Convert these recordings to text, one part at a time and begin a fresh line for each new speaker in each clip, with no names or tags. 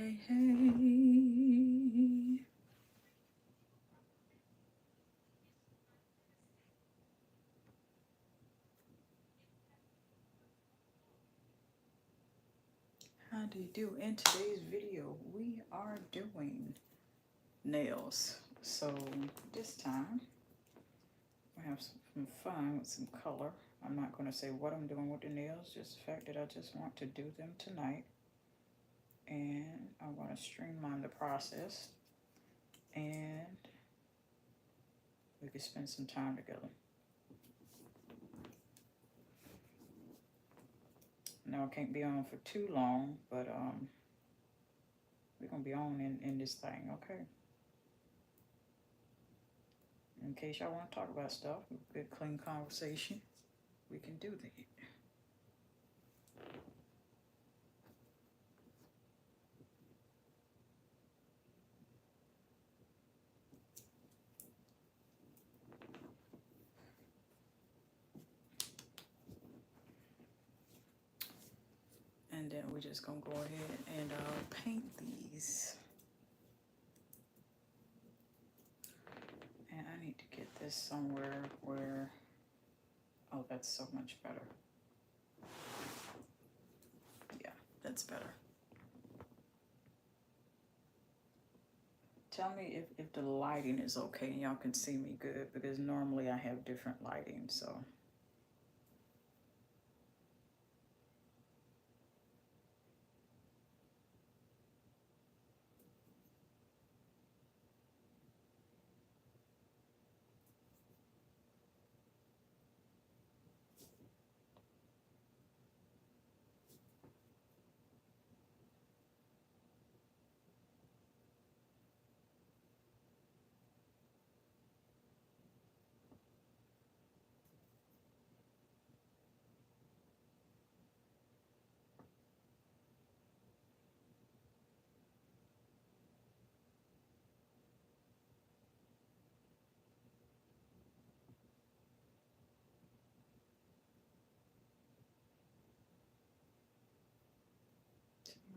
Hey, hey. How do you do? In today's video, we are doing nails. So this time, I have some fun with some color. I'm not going to say what I'm doing with the nails, just the fact that I just want to do them tonight. And I want to streamline the process. And we can spend some time together. Now, I can't be on for too long, but we're going to be on in this thing, okay? In case y'all want to talk about stuff, good clean conversation, we can do that. And then we're just gonna go ahead and paint these. And I need to get this somewhere where, oh, that's so much better. Yeah, that's better. Tell me if the lighting is okay and y'all can see me good, because normally I have different lighting, so.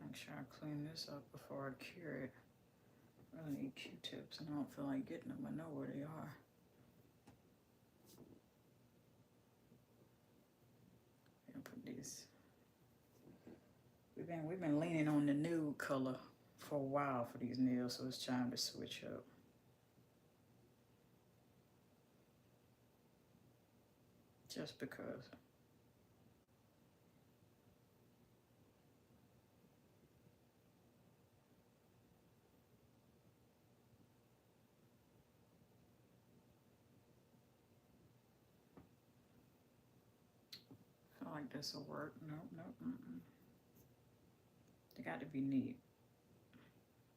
Make sure I clean this up before I cure it. I really need Q-tips and I don't feel like getting them. I know where they are. I'm gonna put these. We've been leaning on the nude color for a while for these nails, so it's time to switch up. Just because. I feel like this will work. Nope. They got to be neat.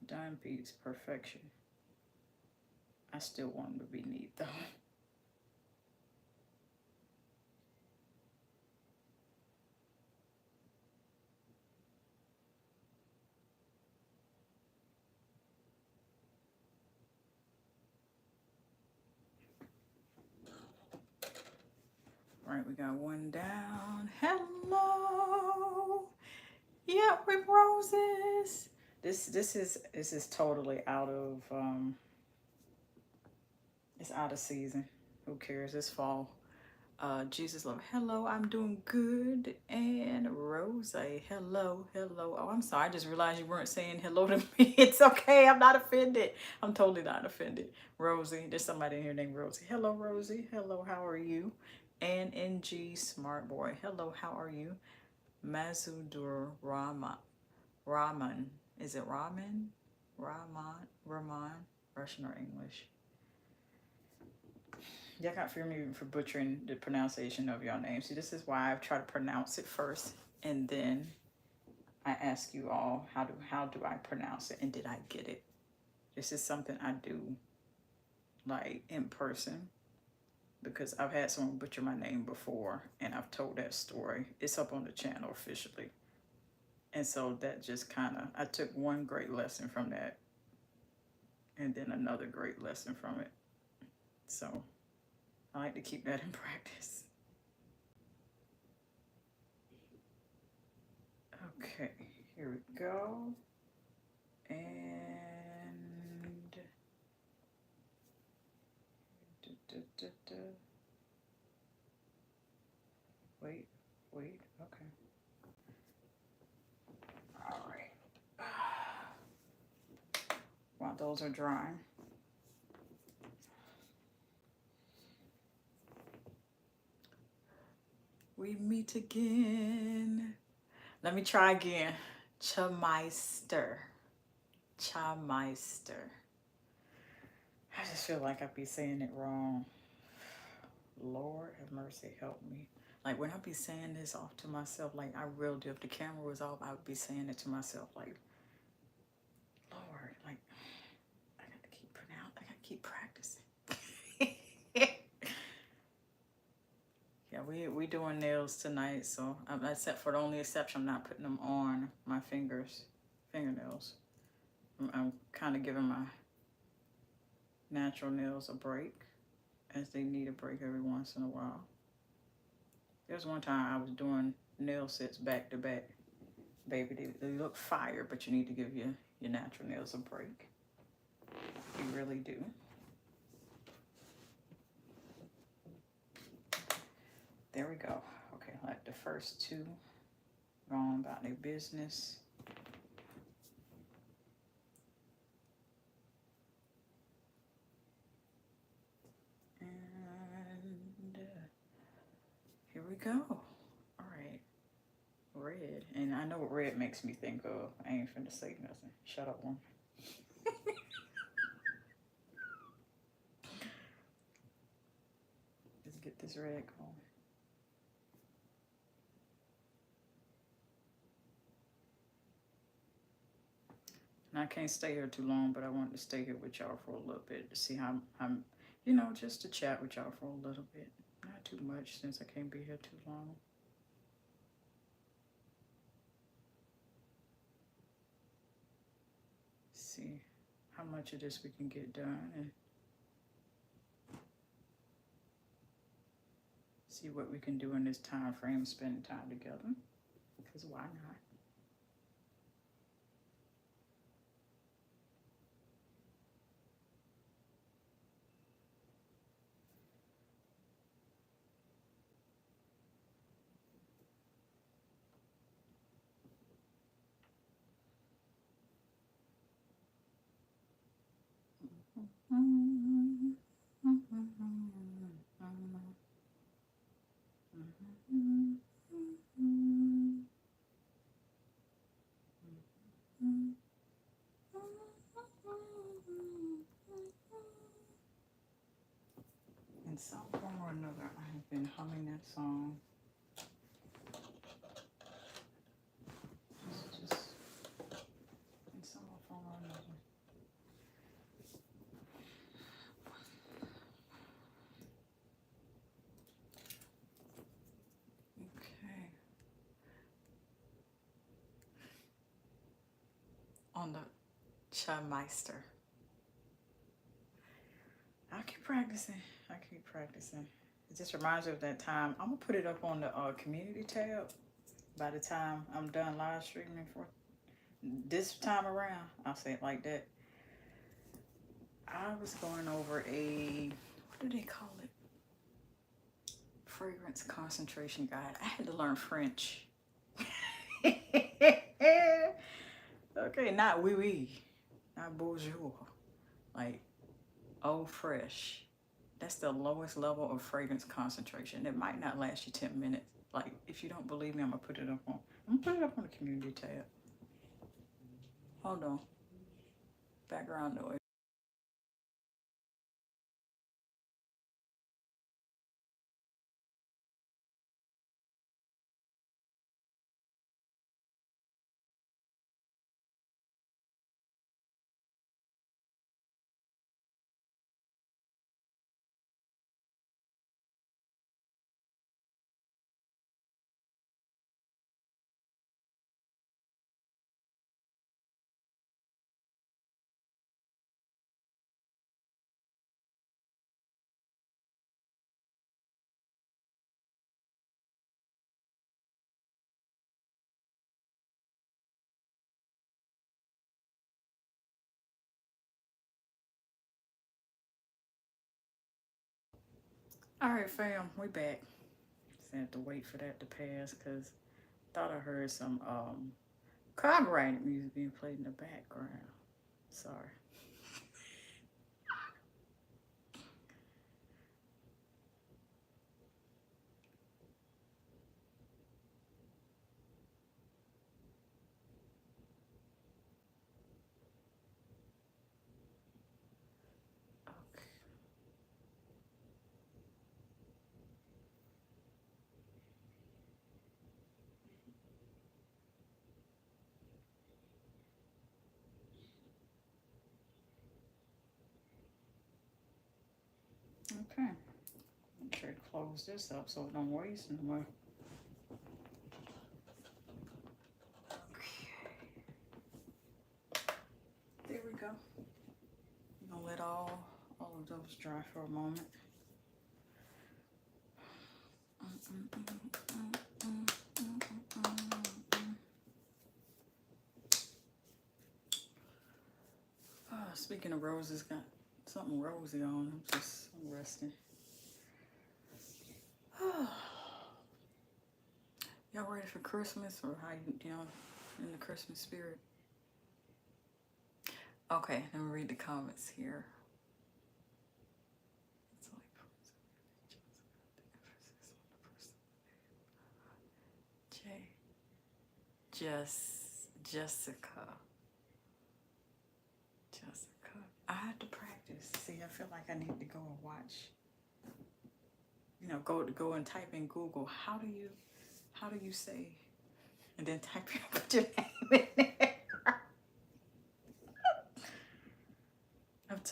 Dime beats perfection. I still want them to be neat though. All right, we got one down. Hello. Yeah, with roses. This is totally out of it's out of season. Who cares? It's fall. Jesus love. Hello, I'm doing good. And Rose, hello. Oh, I'm sorry. I just realized you weren't saying hello to me. It's okay. I'm not offended. I'm totally not offended. Rosie, there's somebody in here named Rosie. Hello, Rosie. Hello, how are you? And NG Smart Boy. Hello, how are you? Mazudur Raman. Is it Raman? Raman. Russian or English? Y'all got fear me for butchering the pronunciation of your name. See, this is why I try to pronounce it first, and then I ask you all how do I pronounce it, and did I get it? This is something I do like in person, because I've had someone butcher my name before, and I've told that story. It's up on the channel officially, and so that just kind of, I took one great lesson from that, and then another great lesson from it. So I like to keep that in practice. Okay, here we go. Wait, wait, okay. All right. While those are drying. We meet again. Let me try again. Chameister. Chameister. I just feel like I be saying it wrong. Lord have mercy, help me. Like when I be saying this off to myself, like I really do. If the camera was off, I would be saying it to myself, like, Lord, like I gotta keep pronouncing. I gotta keep practicing. Yeah, we doing nails tonight, so except for the only exception, I'm not putting them on my fingernails. I'm kind of giving my natural nails a break, as they need a break every once in a while. There was one time I was doing nail sets back to back. Baby, they look fire, but you need to give your natural nails a break. You really do. There we go. Okay, let the first two go on about their business. And here we go. All right. Red. And I know what red makes me think of. I ain't finna say nothing. Shut up, one. Let's get this red going. And I can't stay here too long, but I wanted to stay here with y'all for a little bit to see how I'm, you know, just to chat with y'all for a little bit. Not too much since I can't be here too long. See how much of this we can get done and see what we can do in this time frame, spending time together. Because why not? In some form or another, I have been humming that song. Just in some form or another. Okay. On the Chameister. I keep practicing. I keep practicing. It just reminds me of that time. I'm gonna put it up on the community tab by the time I'm done live streaming for this time around. I'll say it like that. I was going over what do they call it? Fragrance concentration guide. I had to learn French. Okay, not oui oui, not bonjour, like eau fresh. That's the lowest level of fragrance concentration. It might not last you 10 minutes. Like, if you don't believe me, I'm gonna put it up on the community tab. Hold on. Background noise. All right, fam, we back. Just had to wait for that to pass because thought I heard some copyrighted music being played in the background. Sorry. Okay. Make sure to close this up so it don't waste no more. Okay. There we go. I'm gonna let all of those dry for a moment. Speaking of roses, got something rosy on. I'm resting. Y'all ready for Christmas, or how you know in the Christmas spirit? Okay, let me read the comments here. Jessica. I had to practice. See, I feel like I need to go and watch. You know, go and type in Google. How do you say? And then type in put your name in there.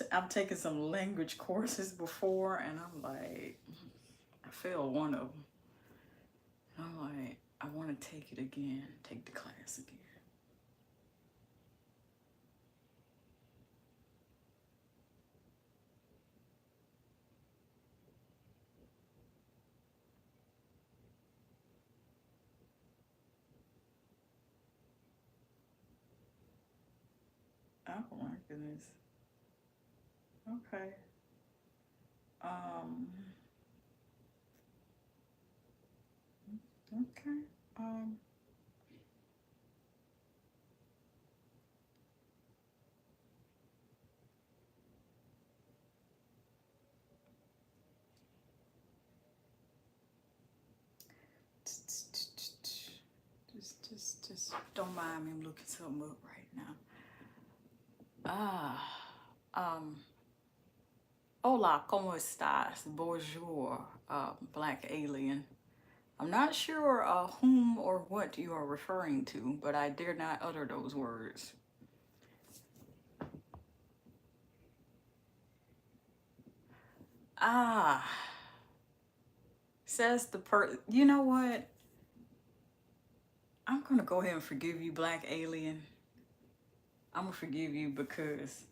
I've taken some language courses before, and I'm like, I failed one of them. And I'm like, I want to take it again. Take the class again. Oh my goodness. Okay. Okay. Just don't mind me. I'm looking something up right now. Hola, ¿cómo estás? Bonjour, Black Alien. I'm not sure whom or what you are referring to, but I dare not utter those words. Says you know what? I'm gonna go ahead and forgive you, Black Alien. I'm gonna forgive you because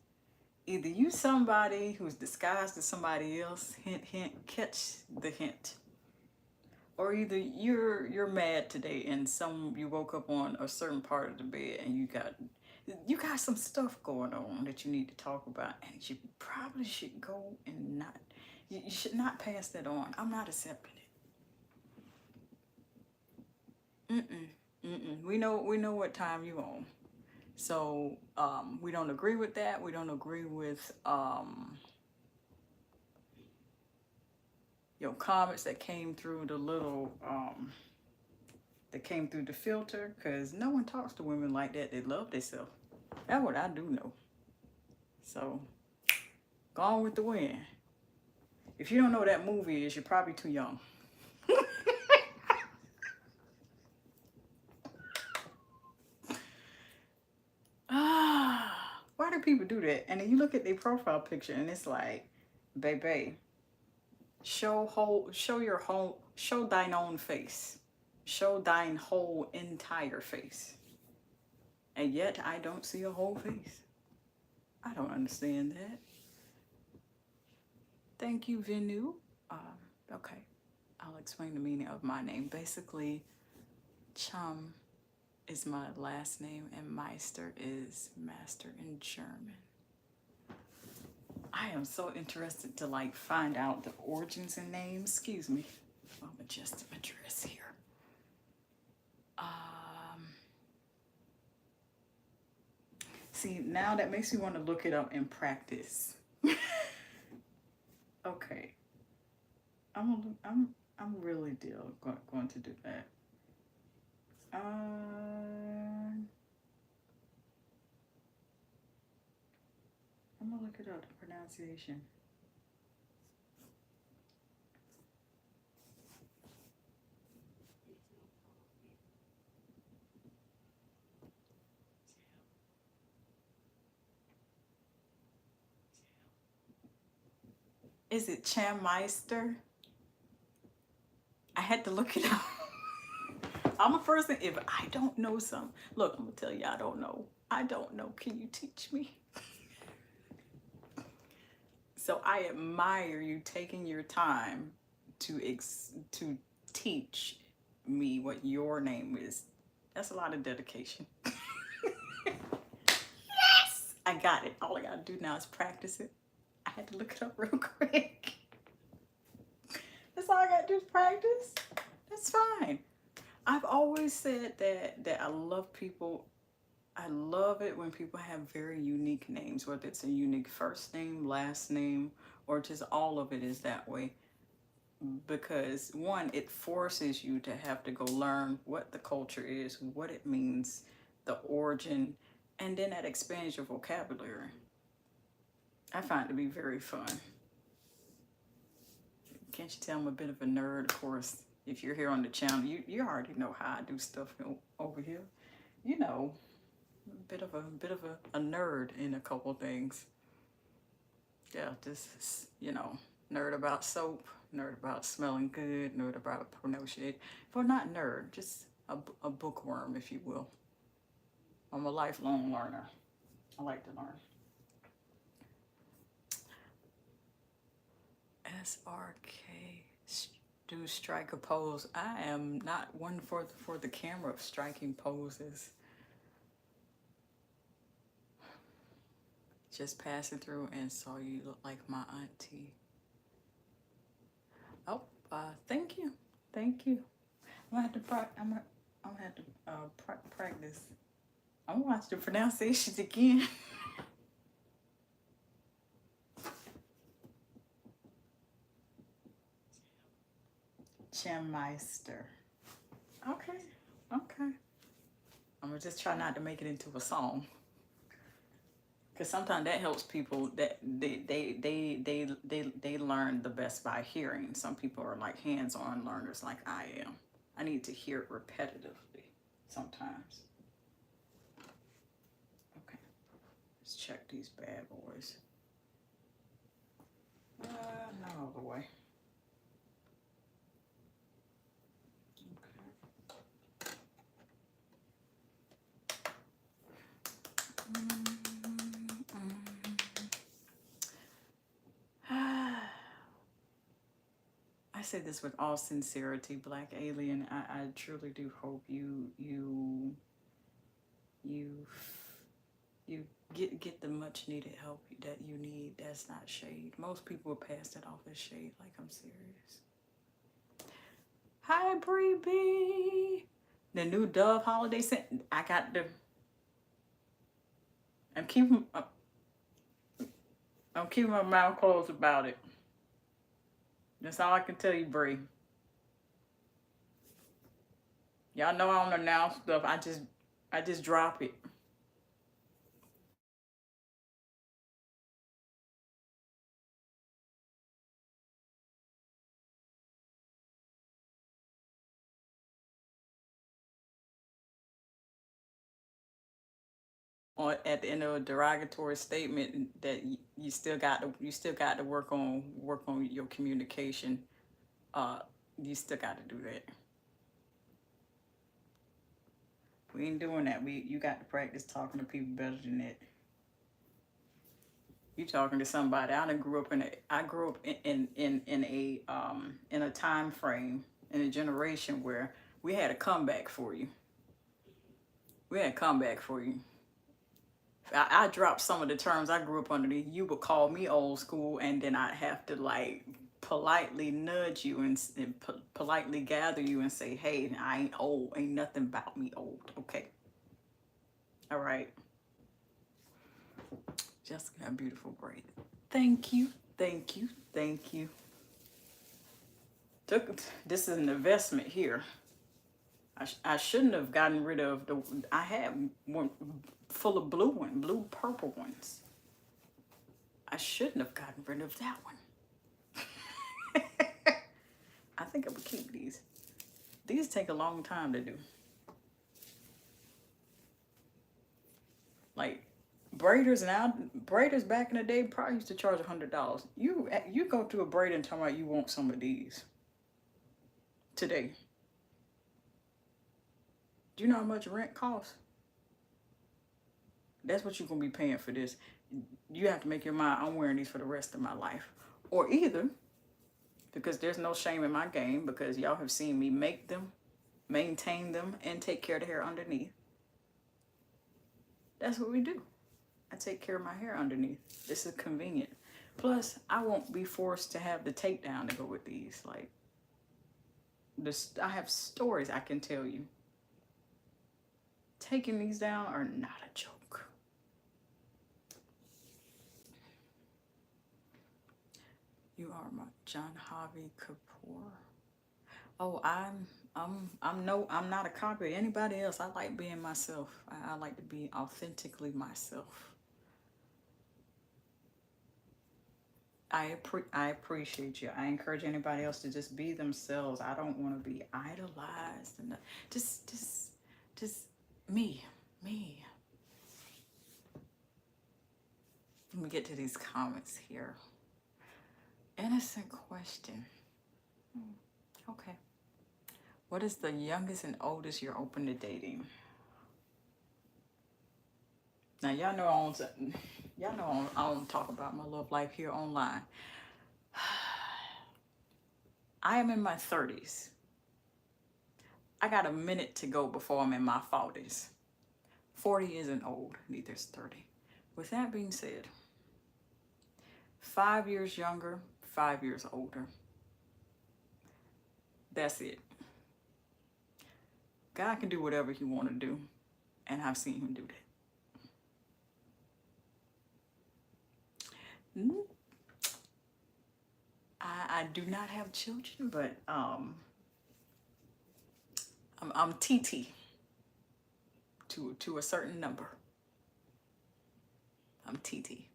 either you somebody who's disguised as somebody else, hint hint, catch the hint. Or either you're mad today and you woke up on a certain part of the bed and you got some stuff going on that you need to talk about, and you probably should go and not you should not pass that on. I'm not accepting it. We know what time you on. So we don't agree with that. We don't agree with your comments that came through the little that came through the filter, because no one talks to women like that. They love themselves. That's what I do know. So Gone with the Wind. If you don't know what that movie is, you're probably too young. Why do people do that? And then you look at their profile picture and it's like, baby, show thine own face. Show thine whole entire face. And yet I don't see a whole face. I don't understand that. Thank you, Venu. Okay, I'll explain the meaning of my name. Basically, Chum is my last name and Meister is master in German. I am so interested to like find out the origins and names. Excuse me. I'm adjusting my dress here. See, now that makes me want to look it up and practice. Okay. I'm really going to do that. I'm gonna look it up, the pronunciation. Is it Chammeister? I had to look it up. I'm a person, if I don't know something, look, I'm gonna tell you I don't know. I don't know. Can you teach me? So I admire you taking your time to teach me what your name is. That's a lot of dedication. Yes! I got it. All I gotta do now is practice it. I had to look it up real quick. That's all I gotta do is practice. That's fine. I've always said that I love people. I love it when people have very unique names, whether it's a unique first name, last name, or just all of it is that way. Because one, it forces you to have to go learn what the culture is, what it means, the origin, and then that expands your vocabulary. I find it to be very fun. Can't you tell I'm a bit of a nerd? Of course, if you're here on the channel, you already know how I do stuff over here. You know, a bit of a nerd in a couple things. Yeah, just, you know, nerd about soap, nerd about smelling good, nerd about pronunciation. Well, not nerd, just a bookworm, if you will. I'm a lifelong learner. I like to learn. SRK, do strike a pose. I am not one for the camera of striking poses. Just passing through and saw you look like my auntie. Oh, thank you. I'm gonna have to practice. I'm gonna watch the pronunciations again. Chammeister. Okay. I'm gonna just try not to make it into a song. Because sometimes that helps people that they learn the best by hearing. Some people are like hands-on learners like I am. I need to hear it repetitively sometimes. Okay, let's check these bad boys. Not all the way. I say this with all sincerity, Black Alien. I truly do hope you get the much needed help that you need. That's not shade. Most people will pass that off as shade. Like, I'm serious. Hi, Bree B. The new Dove holiday scent. I got the. I'm keeping my mouth closed about it. That's all I can tell you, Bree. Y'all know I don't announce stuff. I just drop it. Or at the end of a derogatory statement that you still got to work on your communication. You still got to do that. We ain't doing that. You got to practice talking to people better than that. You talking to somebody. I grew up in a time frame, in a generation where we had a comeback for you. I dropped some of the terms I grew up underneath. You would call me old school, and then I'd have to like politely nudge you and politely gather you and say, "Hey, I ain't old. Ain't nothing about me old." Okay, all right. Jessica, a beautiful braid. Thank you, thank you, thank you. This is an investment here. I shouldn't have gotten rid of the. I had one full of blue purple ones. I shouldn't have gotten rid of that one. I think I would keep these. These take a long time to do. Like braiders back in the day probably used to charge $100. You go to a braider and tell me you want some of these today. Do you know how much rent costs? That's what you're gonna be paying for this. You have to make your mind, I'm wearing these for the rest of my life. Or either, because there's no shame in my game, because y'all have seen me make them, maintain them, and take care of the hair underneath. That's what we do. I take care of my hair underneath. This is convenient. Plus, I won't be forced to have the takedown to go with these. Like, I have stories I can tell you. Taking these down are not a joke. You are my John Javi Kapoor. Oh, I'm not a copy of anybody else. I like being myself. I like to be authentically myself. I appreciate you. I encourage anybody else to just be themselves. I don't want to be idolized and just me. Let me get to these comments here. Innocent question. Okay. What is the youngest and oldest you're open to dating? Now y'all know I don't talk about my love life here online. I am in my 30s. I got a minute to go before I'm in my 40s. 40 isn't old, neither is 30. With that being said, 5 years younger, 5 years older. That's it. God can do whatever he want to do, and I've seen him do that. I do not have children, but I'm TT to a certain number. I'm TT.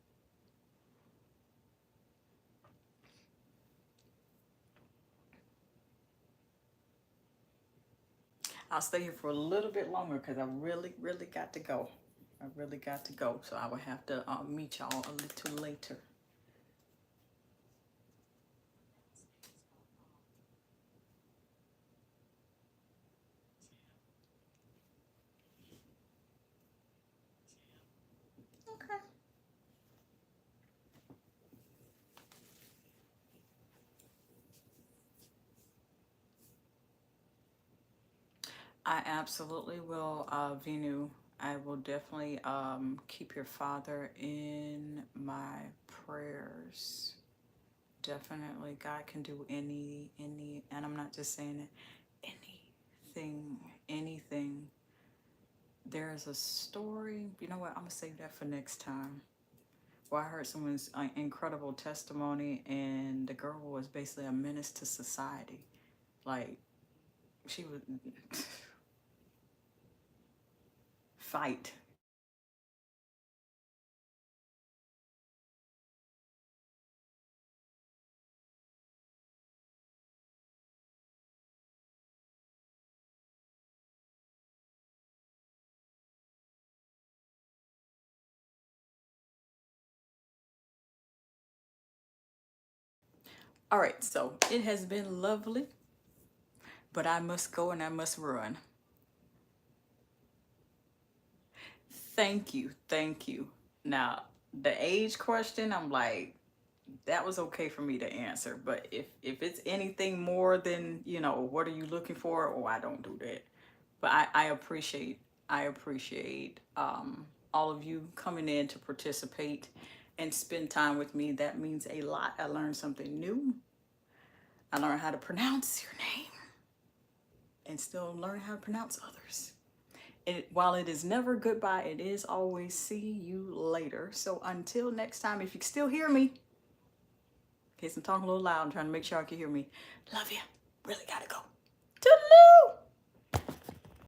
I'll stay here for a little bit longer because I really got to go. I really got to go, so I will have to meet y'all a little later. Okay. I absolutely will, Venu. I will definitely keep your father in my prayers. Definitely, God can do any, and I'm not just saying it, anything. There's a story. You know what? I'm gonna save that for next time. Well, I heard someone's incredible testimony, and the girl was basically a menace to society. Like, she would fight. All right, so it has been lovely, but I must go and I must run. Thank you, thank you. Now, the age question, I'm like, that was okay for me to answer, but if it's anything more than, what are you looking for? Oh, I don't do that. But I appreciate all of you coming in to participate and spend time with me. That means a lot. I learned something new. I learned how to pronounce your name and still learn how to pronounce others. While it is never goodbye, it is always see you later. So until next time, if you can still hear me, in case I'm talking a little loud, I'm trying to make sure I can hear me. Love you. Really gotta go. Toodaloo!